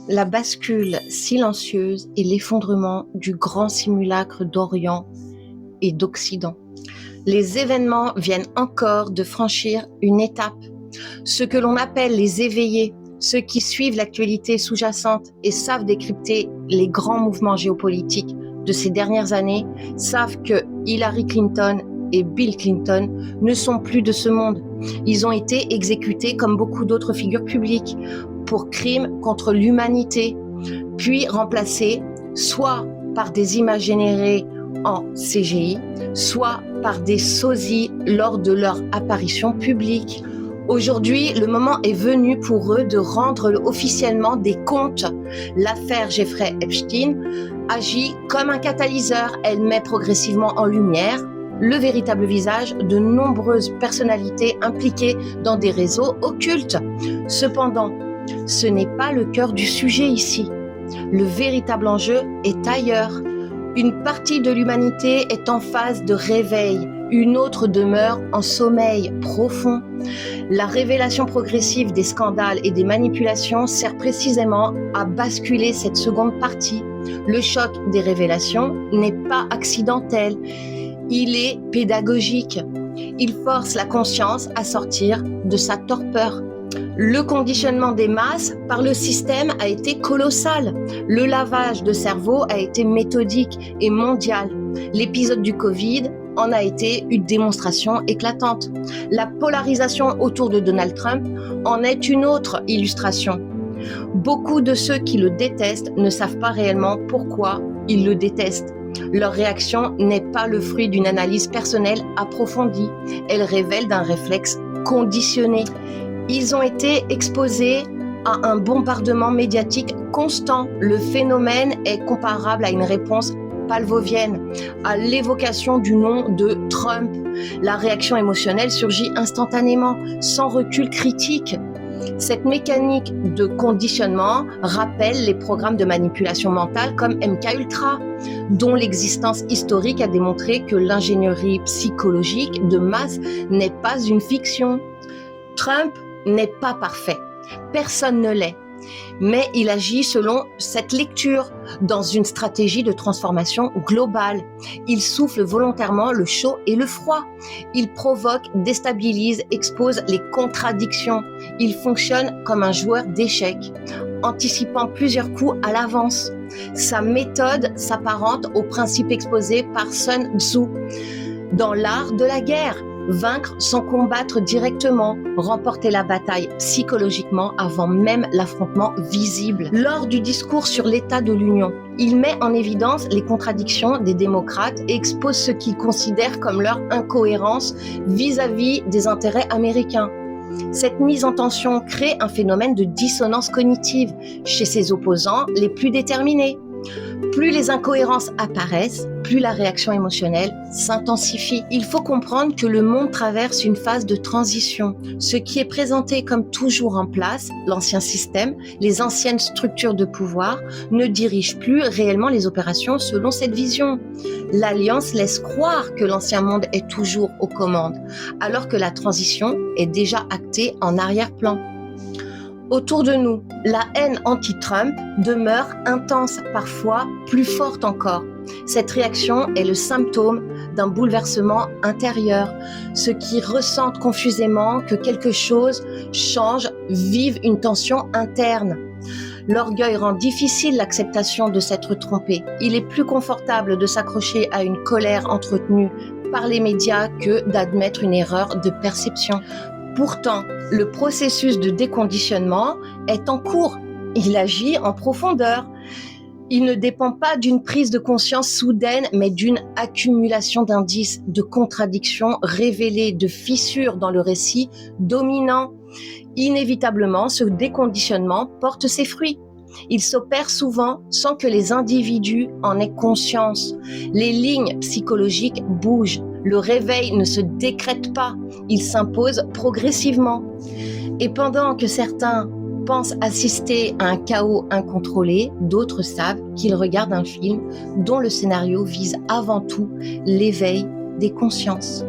La bascule silencieuse et l'effondrement du grand simulacre d'Orient et d'Occident. Les événements viennent encore de franchir une étape. Ce que l'on appelle les éveillés, ceux qui suivent l'actualité sous-jacente et savent décrypter les grands mouvements géopolitiques de ces dernières années, savent que Hillary Clinton et Bill Clinton ne sont plus de ce monde. Ils ont été exécutés comme beaucoup d'autres figures publiques pour crimes contre l'humanité, puis remplacés soit par des images générées en CGI, soit par des sosies lors de leur apparition publique. Aujourd'hui, le moment est venu pour eux de rendre officiellement des comptes. L'affaire Jeffrey Epstein agit comme un catalyseur. Elle met progressivement en lumière le véritable visage de nombreuses personnalités impliquées dans des réseaux occultes. Cependant, ce n'est pas le cœur du sujet ici. Le véritable enjeu est ailleurs. Une partie de l'humanité est en phase de réveil, une autre demeure en sommeil profond. La révélation progressive des scandales et des manipulations sert précisément à basculer cette seconde partie. Le choc des révélations n'est pas accidentel, il est pédagogique. Il force la conscience à sortir de sa torpeur. Le conditionnement des masses par le système a été colossal. Le lavage de cerveau a été méthodique et mondial. L'épisode du Covid en a été une démonstration éclatante. La polarisation autour de Donald Trump en est une autre illustration. Beaucoup de ceux qui le détestent ne savent pas réellement pourquoi ils le détestent. Leur réaction n'est pas le fruit d'une analyse personnelle approfondie. Elle révèle d'un réflexe conditionné. Ils ont été exposés à un bombardement médiatique constant. Le phénomène est comparable à une réponse pavlovienne, à l'évocation du nom de Trump. La réaction émotionnelle surgit instantanément, sans recul critique. Cette mécanique de conditionnement rappelle les programmes de manipulation mentale comme MKUltra, dont l'existence historique a démontré que l'ingénierie psychologique de masse n'est pas une fiction. Trump n'est pas parfait, personne ne l'est, mais il agit selon cette lecture dans une stratégie de transformation globale. Il souffle volontairement le chaud et le froid. Il provoque, déstabilise, expose les contradictions. Il fonctionne comme un joueur d'échecs, anticipant plusieurs coups à l'avance. Sa méthode s'apparente au principe exposé par Sun Tzu dans l'art de la guerre. Vaincre sans combattre directement, remporter la bataille psychologiquement avant même l'affrontement visible. Lors du discours sur l'état de l'Union, il met en évidence les contradictions des démocrates et expose ce qu'il considère comme leur incohérence vis-à-vis des intérêts américains. Cette mise en tension crée un phénomène de dissonance cognitive chez ses opposants les plus déterminés. Plus les incohérences apparaissent, plus la réaction émotionnelle s'intensifie. Il faut comprendre que le monde traverse une phase de transition. Ce qui est présenté comme toujours en place, l'ancien système, les anciennes structures de pouvoir, ne dirigent plus réellement les opérations selon cette vision. L'Alliance laisse croire que l'ancien monde est toujours aux commandes, alors que la transition est déjà actée en arrière-plan. Autour de nous, la haine anti-Trump demeure intense, parfois plus forte encore. Cette réaction est le symptôme d'un bouleversement intérieur. Ceux qui ressentent confusément que quelque chose change vivent une tension interne. L'orgueil rend difficile l'acceptation de s'être trompé. Il est plus confortable de s'accrocher à une colère entretenue par les médias que d'admettre une erreur de perception. Pourtant, le processus de déconditionnement est en cours. Il agit en profondeur. Il ne dépend pas d'une prise de conscience soudaine, mais d'une accumulation d'indices, de contradictions révélées, de fissures dans le récit dominant. Inévitablement, ce déconditionnement porte ses fruits. Il s'opère souvent sans que les individus en aient conscience. Les lignes psychologiques bougent. Le réveil ne se décrète pas, il s'impose progressivement. Et pendant que certains pensent assister à un chaos incontrôlé, d'autres savent qu'ils regardent un film dont le scénario vise avant tout l'éveil des consciences.